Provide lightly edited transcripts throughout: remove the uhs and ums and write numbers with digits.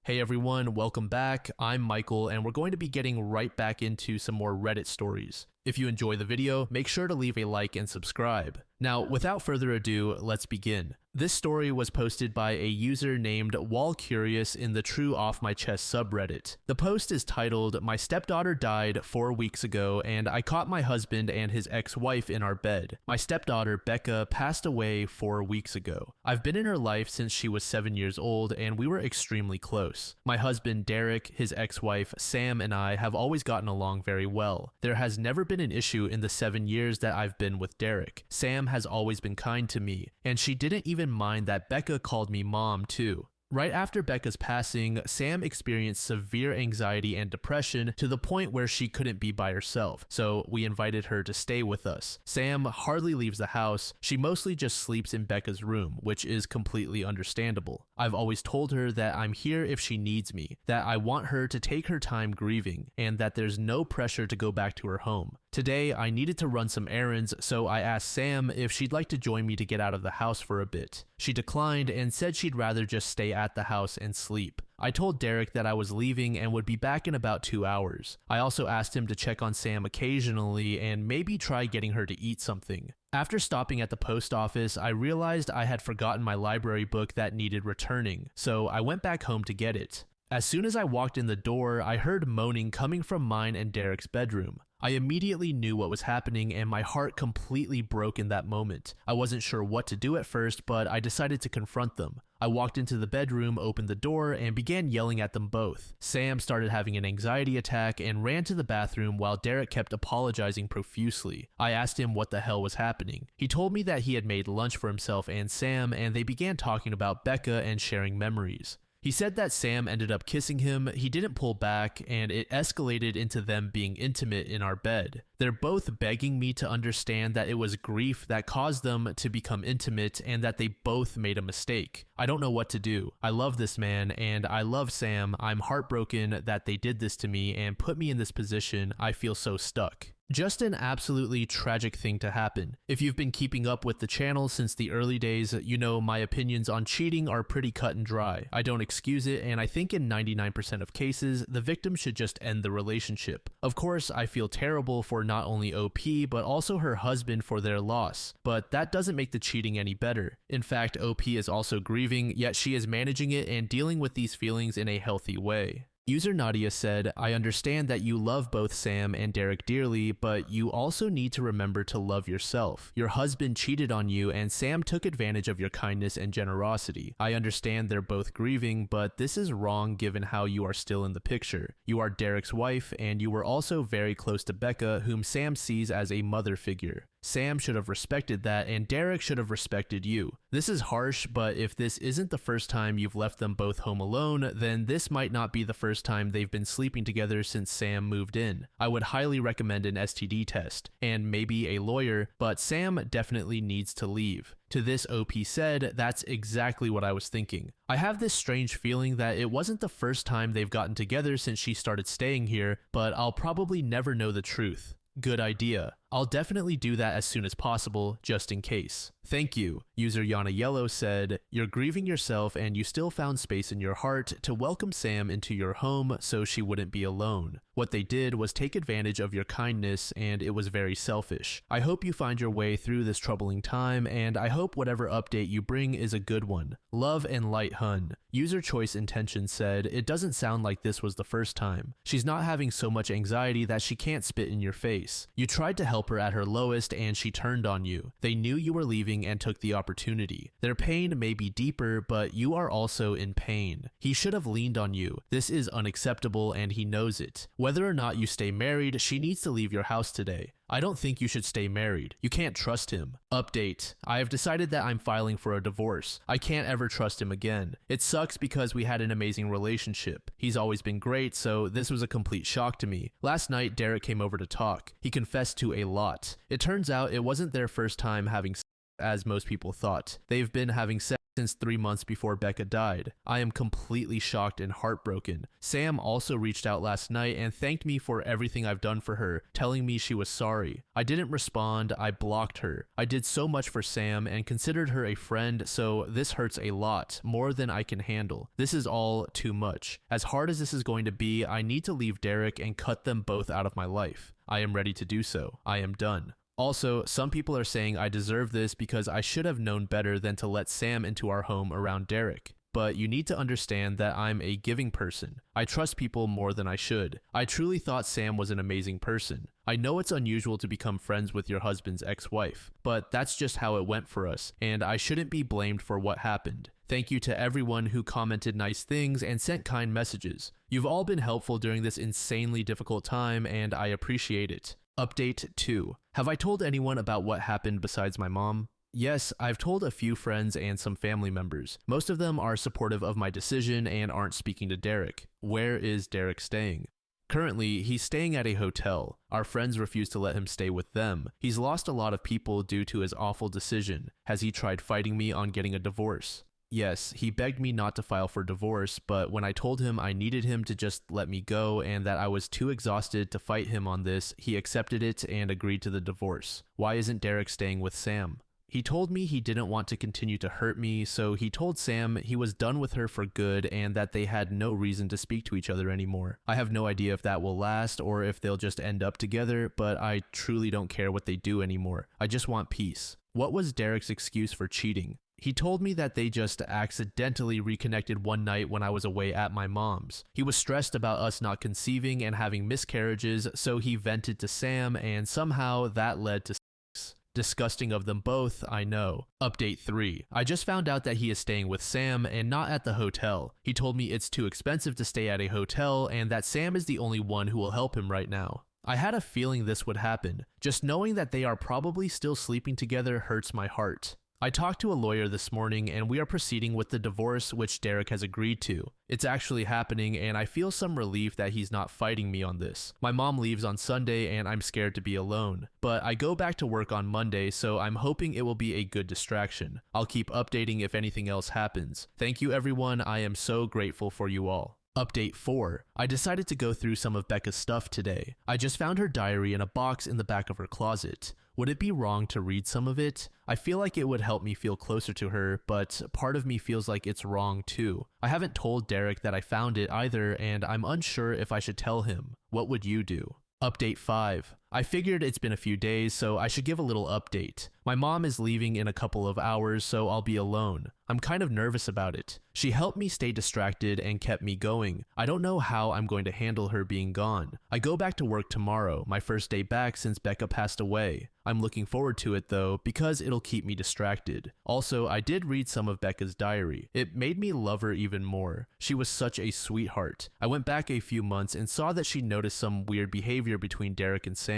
Hey everyone, welcome back. I'm Michael and we're going to be getting right back into some more Reddit stories. If you enjoy the video, make sure to leave a like and subscribe. Now, without further ado, let's begin. This story was posted by a user named WallCurious in the True Off My Chest subreddit. The post is titled, "My stepdaughter died 4 weeks ago and I caught my husband and his ex-wife in our bed. My stepdaughter, Becca, passed away 4 weeks ago. I've been in her life since she was 7 years old and we were extremely close. My husband, Derek, his ex-wife, Sam, and I have always gotten along very well. There has never been an issue in the 7 years that I've been with Derek. Sam has always been kind to me, and she didn't even mind that Becca called me mom too. Right after Becca's passing, Sam experienced severe anxiety and depression to the point where she couldn't be by herself, so we invited her to stay with us. Sam hardly leaves the house. She mostly just sleeps in Becca's room, which is completely understandable. I've always told her that I'm here if she needs me, that I want her to take her time grieving, and that there's no pressure to go back to her home. Today, I needed to run some errands, so I asked Sam if she'd like to join me to get out of the house for a bit. She declined and said she'd rather just stay at the house and sleep. I told Derek that I was leaving and would be back in about 2 hours. I also asked him to check on Sam occasionally and maybe try getting her to eat something. After stopping at the post office, I realized I had forgotten my library book that needed returning, so I went back home to get it. As soon as I walked in the door, I heard moaning coming from mine and Derek's bedroom. I immediately knew what was happening and my heart completely broke in that moment. I wasn't sure what to do at first, but I decided to confront them. I walked into the bedroom, opened the door, and began yelling at them both. Sam started having an anxiety attack and ran to the bathroom while Derek kept apologizing profusely. I asked him what the hell was happening. He told me that he had made lunch for himself and Sam, and they began talking about Becca and sharing memories. He said that Sam ended up kissing him, he didn't pull back, and it escalated into them being intimate in our bed. They're both begging me to understand that it was grief that caused them to become intimate and that they both made a mistake. I don't know what to do. I love this man and I love Sam. I'm heartbroken that they did this to me and put me in this position. I feel so stuck." Just an absolutely tragic thing to happen. If you've been keeping up with the channel since the early days, you know my opinions on cheating are pretty cut and dry. I don't excuse it, and I think in 99% of cases, the victim should just end the relationship. Of course, I feel terrible for not only OP, but also her husband for their loss, but that doesn't make the cheating any better. In fact, OP is also grieving, yet she is managing it and dealing with these feelings in a healthy way. User Nadia said, "I understand that you love both Sam and Derek dearly, but you also need to remember to love yourself. Your husband cheated on you and Sam took advantage of your kindness and generosity. I understand they're both grieving, but this is wrong given how you are still in the picture. You are Derek's wife and you were also very close to Becca, whom Sam sees as a mother figure. Sam should have respected that and Derek should have respected you. This is harsh, but if this isn't the first time you've left them both home alone, then this might not be the first time they've been sleeping together since Sam moved in. I would highly recommend an STD test, and maybe a lawyer, but Sam definitely needs to leave." To this, OP said, "That's exactly what I was thinking. I have this strange feeling that it wasn't the first time they've gotten together since she started staying here, but I'll probably never know the truth. Good idea. I'll definitely do that as soon as possible, just in case. Thank you." User Yana Yellow said, "You're grieving yourself and you still found space in your heart to welcome Sam into your home so she wouldn't be alone. What they did was take advantage of your kindness and it was very selfish. I hope you find your way through this troubling time and I hope whatever update you bring is a good one. Love and light, hun." User Choice Intention said, "It doesn't sound like this was the first time. She's not having so much anxiety that she can't spit in your face. You tried to help her at her lowest and she turned on you. They knew you were leaving and took the opportunity. Their pain may be deeper, but you are also in pain. He should have leaned on you. This is unacceptable and he knows it. Whether or not you stay married, she needs to leave your house today. I don't think you should stay married. You can't trust him. Update. I have decided that I'm filing for a divorce. I can't ever trust him again. It sucks because we had an amazing relationship. He's always been great, so this was a complete shock to me. Last night, Derek came over to talk. He confessed to a lot. It turns out it wasn't their first time having as most people thought. They've been having sex since 3 months before Becca died. I am completely shocked and heartbroken. Sam also reached out last night and thanked me for everything I've done for her, telling me she was sorry. I didn't respond, I blocked her. I did so much for Sam and considered her a friend, so this hurts a lot, more than I can handle. This is all too much. As hard as this is going to be, I need to leave Derek and cut them both out of my life. I am ready to do so. I am done. Also, some people are saying I deserve this because I should have known better than to let Sam into our home around Derek. But you need to understand that I'm a giving person. I trust people more than I should. I truly thought Sam was an amazing person. I know it's unusual to become friends with your husband's ex-wife, but that's just how it went for us, and I shouldn't be blamed for what happened. Thank you to everyone who commented nice things and sent kind messages. You've all been helpful during this insanely difficult time, and I appreciate it. Update 2. Have I told anyone about what happened besides my mom? Yes, I've told a few friends and some family members. Most of them are supportive of my decision and aren't speaking to Derek. Where is Derek staying? Currently, he's staying at a hotel. Our friends refuse to let him stay with them. He's lost a lot of people due to his awful decision. Has he tried fighting me on getting a divorce? Yes, he begged me not to file for divorce, but when I told him I needed him to just let me go and that I was too exhausted to fight him on this, he accepted it and agreed to the divorce. Why isn't Derek staying with Sam? He told me he didn't want to continue to hurt me, so he told Sam he was done with her for good and that they had no reason to speak to each other anymore. I have no idea if that will last or if they'll just end up together, but I truly don't care what they do anymore. I just want peace. What was Derek's excuse for cheating? He told me that they just accidentally reconnected one night when I was away at my mom's. He was stressed about us not conceiving and having miscarriages, so he vented to Sam, and somehow that led to sex. Disgusting of them both, I know. Update 3. I just found out that he is staying with Sam and not at the hotel. He told me it's too expensive to stay at a hotel and that Sam is the only one who will help him right now. I had a feeling this would happen. Just knowing that they are probably still sleeping together hurts my heart. I talked to a lawyer this morning and we are proceeding with the divorce which Derek has agreed to. It's actually happening and I feel some relief that he's not fighting me on this. My mom leaves on Sunday and I'm scared to be alone. But I go back to work on Monday, so I'm hoping it will be a good distraction. I'll keep updating if anything else happens. Thank you everyone, I am so grateful for you all. Update 4. I decided to go through some of Becca's stuff today. I just found her diary in a box in the back of her closet. Would it be wrong to read some of it? I feel like it would help me feel closer to her, but part of me feels like it's wrong too. I haven't told Derek that I found it either, and I'm unsure if I should tell him. What would you do? Update 5. I figured it's been a few days, so I should give a little update. My mom is leaving in a couple of hours, so I'll be alone. I'm kind of nervous about it. She helped me stay distracted and kept me going. I don't know how I'm going to handle her being gone. I go back to work tomorrow, my first day back since Becca passed away. I'm looking forward to it though, because it'll keep me distracted. Also, I did read some of Becca's diary. It made me love her even more. She was such a sweetheart. I went back a few months and saw that she noticed some weird behavior between Derek and Sam.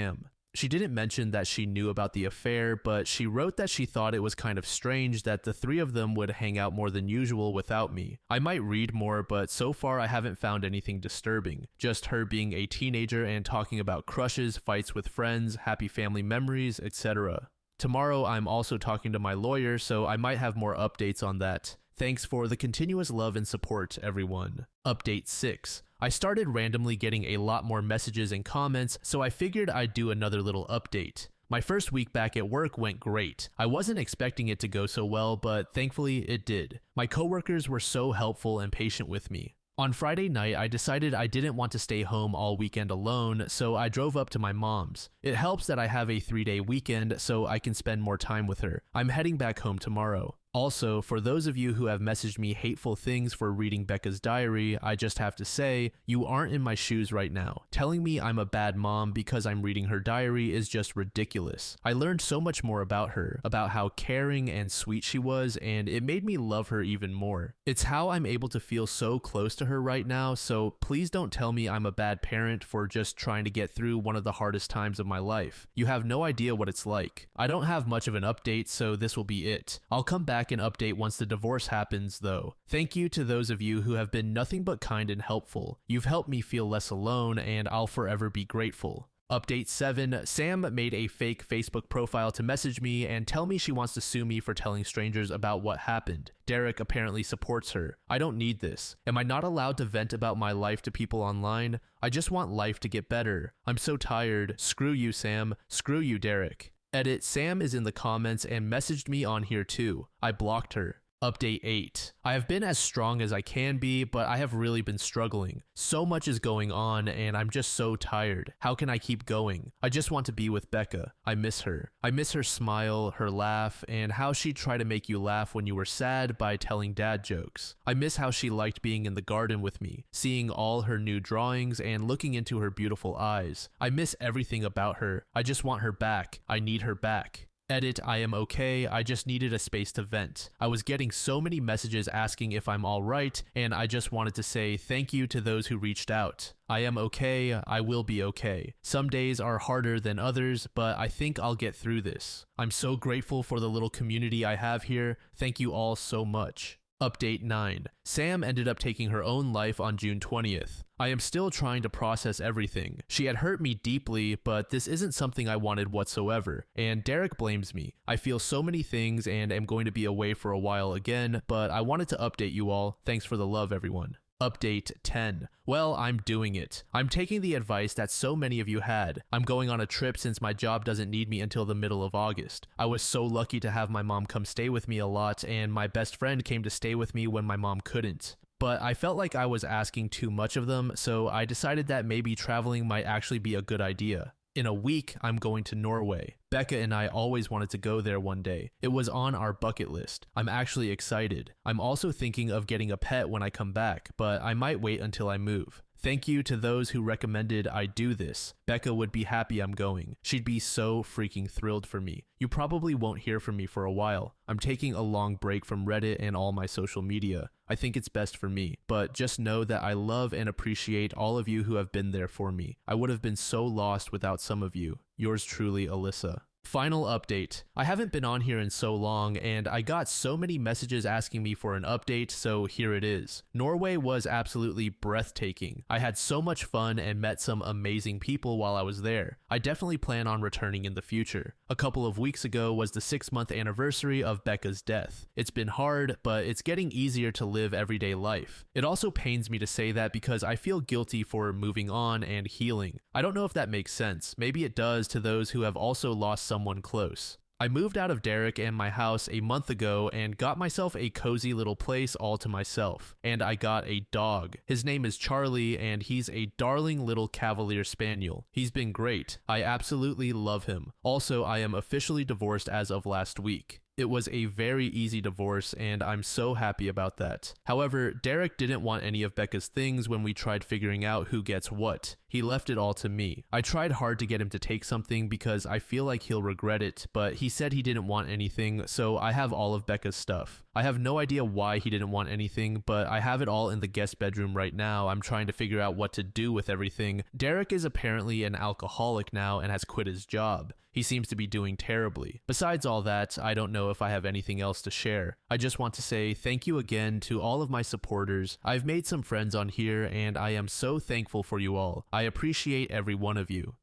She didn't mention that she knew about the affair, but she wrote that she thought it was kind of strange that the three of them would hang out more than usual without me. I might read more, but so far I haven't found anything disturbing. Just her being a teenager and talking about crushes, fights with friends, happy family memories, etc. Tomorrow I'm also talking to my lawyer, so I might have more updates on that. Thanks for the continuous love and support, everyone. Update 6. I started randomly getting a lot more messages and comments, so I figured I'd do another little update. My first week back at work went great. I wasn't expecting it to go so well, but thankfully it did. My coworkers were so helpful and patient with me. On Friday night, I decided I didn't want to stay home all weekend alone, so I drove up to my mom's. It helps that I have a 3-day weekend, so I can spend more time with her. I'm heading back home tomorrow. Also, for those of you who have messaged me hateful things for reading Becca's diary, I just have to say, you aren't in my shoes right now. Telling me I'm a bad mom because I'm reading her diary is just ridiculous. I learned so much more about her, about how caring and sweet she was, and it made me love her even more. It's how I'm able to feel so close to her right now, so please don't tell me I'm a bad parent for just trying to get through one of the hardest times of my life. You have no idea what it's like. I don't have much of an update, so this will be it. I'll come back and update once the divorce happens though. Thank you to those of you who have been nothing but kind and helpful. You've helped me feel less alone and I'll forever be grateful. Update 7. Sam made a fake Facebook profile to message me and tell me she wants to sue me for telling strangers about what happened. Derek apparently supports her. I don't need this. Am I not allowed to vent about my life to people online? I just want life to get better. I'm so tired. Screw you, Sam. Screw you, Derek. Edit. Sam is in the comments and messaged me on here too. I blocked her. Update 8. I have been as strong as I can be, but I have really been struggling. So much is going on and I'm just so tired. How can I keep going? I just want to be with Becca. I miss her. I miss her smile, her laugh, and how she'd try to make you laugh when you were sad by telling dad jokes. I miss how she liked being in the garden with me, seeing all her new drawings and looking into her beautiful eyes. I miss everything about her. I just want her back. I need her back. Edit. I am okay, I just needed a space to vent. I was getting so many messages asking if I'm alright, and I just wanted to say thank you to those who reached out. I am okay, I will be okay. Some days are harder than others, but I think I'll get through this. I'm so grateful for the little community I have here. Thank you all so much. Update 9. Sam ended up taking her own life on June 20th. I am still trying to process everything. She had hurt me deeply, but this isn't something I wanted whatsoever, and Derek blames me. I feel so many things and am going to be away for a while again, but I wanted to update you all. Thanks for the love, everyone. Update 10. Well, I'm doing it. I'm taking the advice that so many of you had. I'm going on a trip since my job doesn't need me until the middle of August. I was so lucky to have my mom come stay with me a lot, and my best friend came to stay with me when my mom couldn't. But I felt like I was asking too much of them, so I decided that maybe traveling might actually be a good idea. In a week, I'm going to Norway. Becca and I always wanted to go there one day. It was on our bucket list. I'm actually excited. I'm also thinking of getting a pet when I come back, but I might wait until I move. Thank you to those who recommended I do this. Becca would be happy I'm going. She'd be so freaking thrilled for me. You probably won't hear from me for a while. I'm taking a long break from Reddit and all my social media. I think it's best for me, but just know that I love and appreciate all of you who have been there for me. I would have been so lost without some of you. Yours truly, Alyssa. Final update. I haven't been on here in so long and I got so many messages asking me for an update, so here it is. Norway was absolutely breathtaking. I had so much fun and met some amazing people while I was there. I definitely plan on returning in the future. A couple of weeks ago was the 6-month anniversary of Becca's death. It's been hard, but it's getting easier to live everyday life. It also pains me to say that because I feel guilty for moving on and healing. I don't know if that makes sense. Maybe it does to those who have also lost someone close. I moved out of Derek and my house a month ago and got myself a cozy little place all to myself. And I got a dog. His name is Charlie and he's a darling little Cavalier Spaniel. He's been great. I absolutely love him. Also, I am officially divorced as of last week. It was a very easy divorce and I'm so happy about that. However, Derek didn't want any of Becca's things when we tried figuring out who gets what. He left it all to me. I tried hard to get him to take something because I feel like he'll regret it, but he said he didn't want anything, so I have all of Becca's stuff. I have no idea why he didn't want anything, but I have it all in the guest bedroom right now. I'm trying to figure out what to do with everything. Derek is apparently an alcoholic now and has quit his job. He seems to be doing terribly. Besides all that, I don't know if I have anything else to share. I just want to say thank you again to all of my supporters. I've made some friends on here and I am so thankful for you all. I appreciate every one of you.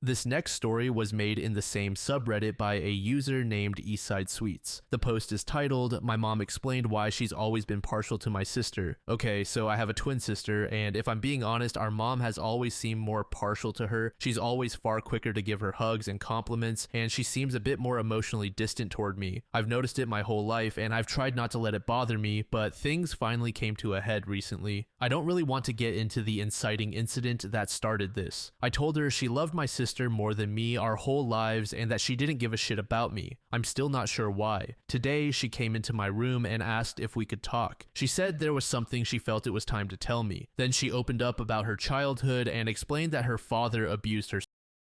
This next story was made in the same subreddit by a user named Eastside Sweets. The post is titled, "My mom explained why she's always been partial to my sister." Okay, so I have a twin sister, and if I'm being honest, our mom has always seemed more partial to her. She's always far quicker to give her hugs and compliments, and she seems a bit more emotionally distant toward me. I've noticed it my whole life, and I've tried not to let it bother me, but things finally came to a head recently. I don't really want to get into the inciting incident that started this. I told her she loved my sister more than me our whole lives and that she didn't give a shit about me. I'm still not sure why. Today, she came into my room and asked if we could talk. She said there was something she felt it was time to tell me. Then she opened up about her childhood and explained that her father abused her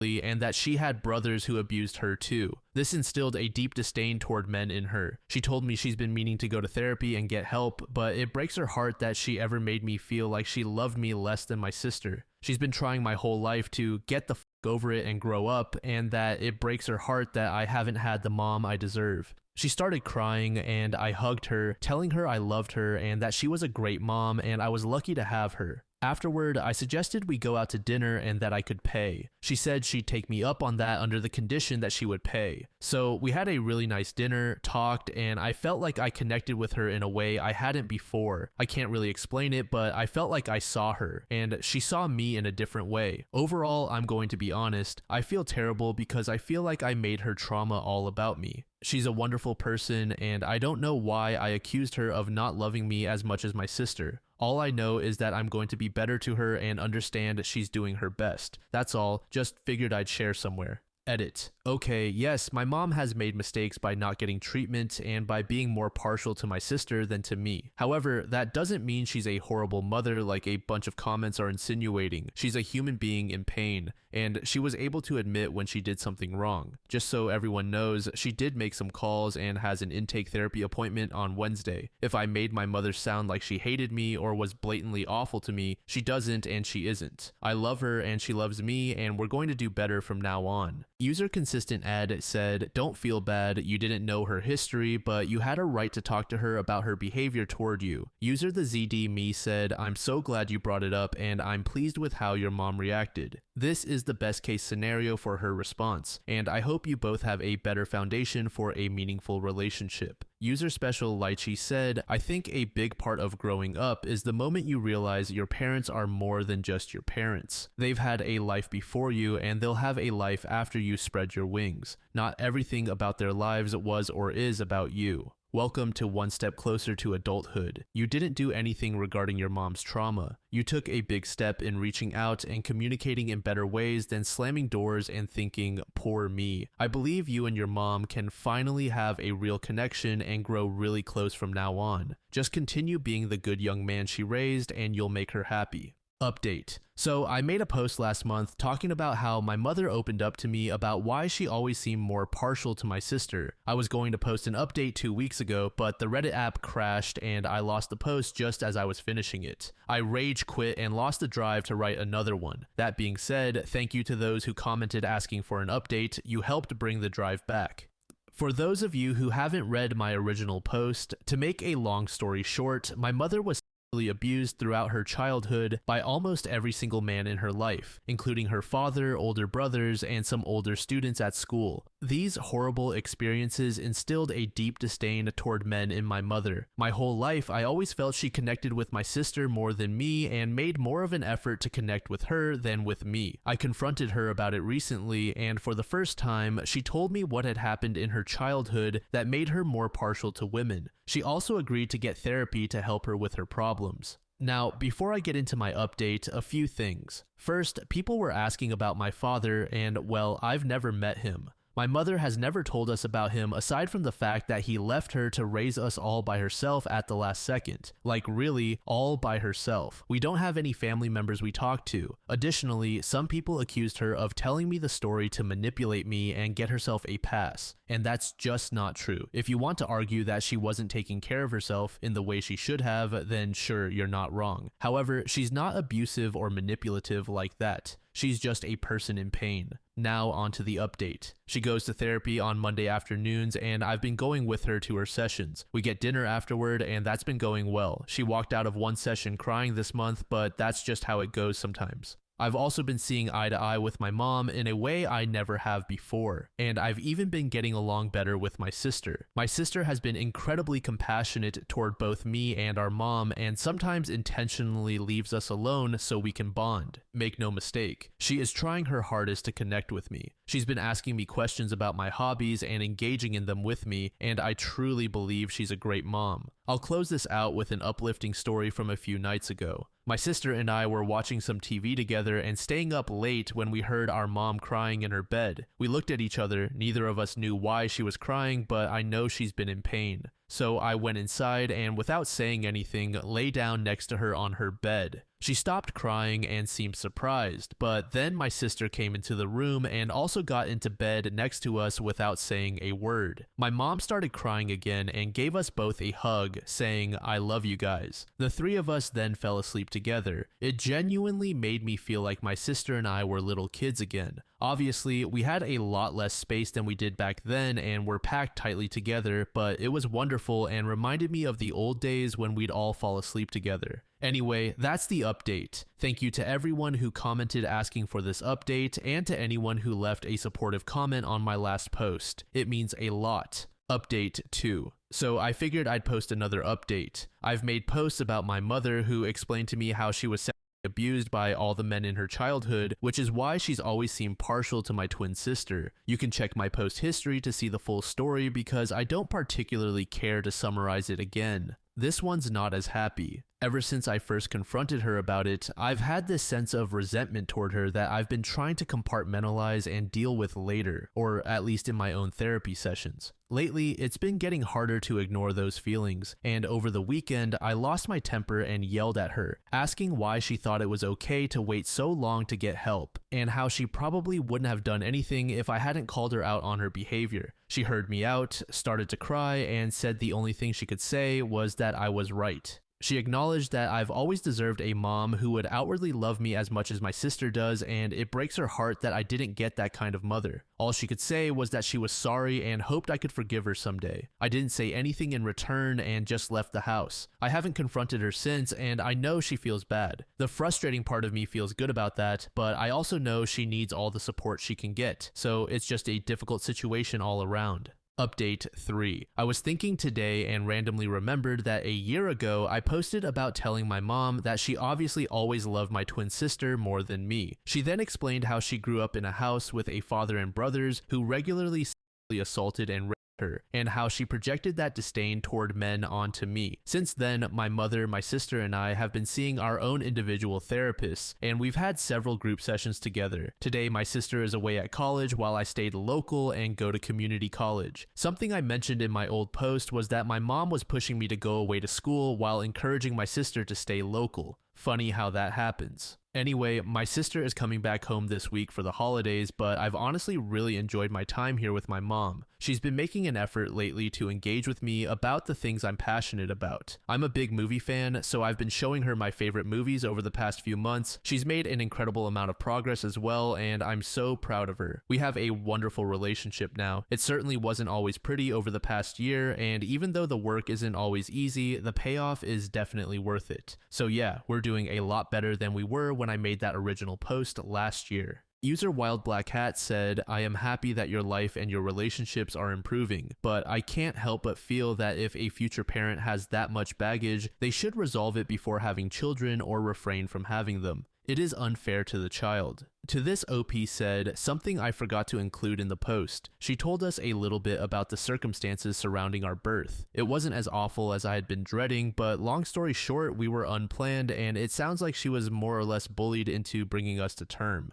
and that she had brothers who abused her too. This instilled a deep disdain toward men in her. She told me she's been meaning to go to therapy and get help, but it breaks her heart that she ever made me feel like she loved me less than my sister. She's been trying my whole life to get the f over it and grow up, and that it breaks her heart that I haven't had the mom I deserve. She started crying and I hugged her, telling her I loved her and that she was a great mom and I was lucky to have her. Afterward, I suggested we go out to dinner and that I could pay. She said she'd take me up on that under the condition that she would pay. So we had a really nice dinner, talked, and I felt like I connected with her in a way I hadn't before. I can't really explain it, but I felt like I saw her, and she saw me in a different way. Overall, I'm going to be honest, I feel terrible because I feel like I made her trauma all about me. She's a wonderful person, and I don't know why I accused her of not loving me as much as my sister. All I know is that I'm going to be better to her and understand she's doing her best. That's all, just figured I'd share somewhere. Edit. Okay, yes, my mom has made mistakes by not getting treatment and by being more partial to my sister than to me. However, that doesn't mean she's a horrible mother like a bunch of comments are insinuating. She's a human being in pain, and she was able to admit when she did something wrong. Just so everyone knows, she did make some calls and has an intake therapy appointment on Wednesday. If I made my mother sound like she hated me or was blatantly awful to me, she doesn't and she isn't. I love her and she loves me, and we're going to do better from now on. User consistent ad said, "Don't feel bad, you didn't know her history, but you had a right to talk to her about her behavior toward you." User the ZD me said, "I'm so glad you brought it up and I'm pleased with how your mom reacted. This is the best case scenario for her response, and I hope you both have a better foundation for a meaningful relationship." User Special Lychee said, "I think a big part of growing up is the moment you realize your parents are more than just your parents. They've had a life before you and they'll have a life after you spread your wings. Not everything about their lives was or is about you. Welcome to one step closer to adulthood. You didn't do anything regarding your mom's trauma. You took a big step in reaching out and communicating in better ways than slamming doors and thinking, 'Poor me.' I believe you and your mom can finally have a real connection and grow really close from now on. Just continue being the good young man she raised and you'll make her happy." Update. So I made a post last month talking about how my mother opened up to me about why she always seemed more partial to my sister. I was going to post an update 2 weeks ago, but the Reddit app crashed and I lost the post just as I was finishing it. I rage quit and lost the drive to write another one. That being said, thank you to those who commented asking for an update. You helped bring the drive back. For those of you who haven't read my original post, to make a long story short, my mother was abused throughout her childhood by almost every single man in her life, including her father, older brothers, and some older students at school. These horrible experiences instilled a deep disdain toward men in my mother. My whole life, I always felt she connected with my sister more than me and made more of an effort to connect with her than with me. I confronted her about it recently, and for the first time, she told me what had happened in her childhood that made her more partial to women. She also agreed to get therapy to help her with her problems. Now, before I get into my update, a few things. First, people were asking about my father, and well, I've never met him. My mother has never told us about him aside from the fact that he left her to raise us all by herself at the last second. Like really, all by herself. We don't have any family members we talk to. Additionally, some people accused her of telling me the story to manipulate me and get herself a pass. And that's just not true. If you want to argue that she wasn't taking care of herself in the way she should have, then sure, you're not wrong. However, she's not abusive or manipulative like that. She's just a person in pain. Now onto the update. She goes to therapy on Monday afternoons and I've been going with her to her sessions. We get dinner afterward and that's been going well. She walked out of one session crying this month, but that's just how it goes sometimes. I've also been seeing eye to eye with my mom in a way I never have before, and I've even been getting along better with my sister. My sister has been incredibly compassionate toward both me and our mom, and sometimes intentionally leaves us alone so we can bond. Make no mistake, she is trying her hardest to connect with me. She's been asking me questions about my hobbies and engaging in them with me, and I truly believe she's a great mom. I'll close this out with an uplifting story from a few nights ago. My sister and I were watching some TV together and staying up late when we heard our mom crying in her bed. We looked at each other, neither of us knew why she was crying, but I know she's been in pain. So I went inside and without saying anything, lay down next to her on her bed. She stopped crying and seemed surprised, but then my sister came into the room and also got into bed next to us without saying a word. My mom started crying again and gave us both a hug, saying, "I love you guys." The three of us then fell asleep together. It genuinely made me feel like my sister and I were little kids again. Obviously, we had a lot less space than we did back then and were packed tightly together, but it was wonderful and reminded me of the old days when we'd all fall asleep together. Anyway, that's the update. Thank you to everyone who commented asking for this update and to anyone who left a supportive comment on my last post. It means a lot. Update 2. So I figured I'd post another update. I've made posts about my mother who explained to me how she was abused by all the men in her childhood, which is why she's always seemed partial to my twin sister. You can check my post history to see the full story because I don't particularly care to summarize it again. This one's not as happy. Ever since I first confronted her about it, I've had this sense of resentment toward her that I've been trying to compartmentalize and deal with later, or at least in my own therapy sessions. Lately, it's been getting harder to ignore those feelings, and over the weekend, I lost my temper and yelled at her, asking why she thought it was okay to wait so long to get help, and how she probably wouldn't have done anything if I hadn't called her out on her behavior. She heard me out, started to cry, and said the only thing she could say was that I was right. She acknowledged that I've always deserved a mom who would outwardly love me as much as my sister does, and it breaks her heart that I didn't get that kind of mother. All she could say was that she was sorry and hoped I could forgive her someday. I didn't say anything in return and just left the house. I haven't confronted her since, and I know she feels bad. The frustrating part of me feels good about that, but I also know she needs all the support she can get, so it's just a difficult situation all around. Update 3. I was thinking today and randomly remembered that a year ago I posted about telling my mom that she obviously always loved my twin sister more than me. She then explained how she grew up in a house with a father and brothers who regularly sexually assaulted and raped her, and how she projected that disdain toward men onto me. Since then, my mother, my sister, and I have been seeing our own individual therapists, and we've had several group sessions together. Today, my sister is away at college while I stayed local and go to community college. Something I mentioned in my old post was that my mom was pushing me to go away to school while encouraging my sister to stay local. Funny how that happens. Anyway, my sister is coming back home this week for the holidays, but I've honestly really enjoyed my time here with my mom. She's been making an effort lately to engage with me about the things I'm passionate about. I'm a big movie fan, so I've been showing her my favorite movies over the past few months. She's made an incredible amount of progress as well, and I'm so proud of her. We have a wonderful relationship now. It certainly wasn't always pretty over the past year, and even though the work isn't always easy, the payoff is definitely worth it. So yeah, we're doing a lot better than we were when I made that original post last year. User Wild Black Hat said, "I am happy that your life and your relationships are improving, but I can't help but feel that if a future parent has that much baggage, they should resolve it before having children or refrain from having them. It is unfair to the child." To this, OP said, "Something I forgot to include in the post. She told us a little bit about the circumstances surrounding our birth. It wasn't as awful as I had been dreading, but long story short, we were unplanned, and it sounds like she was more or less bullied into bringing us to term.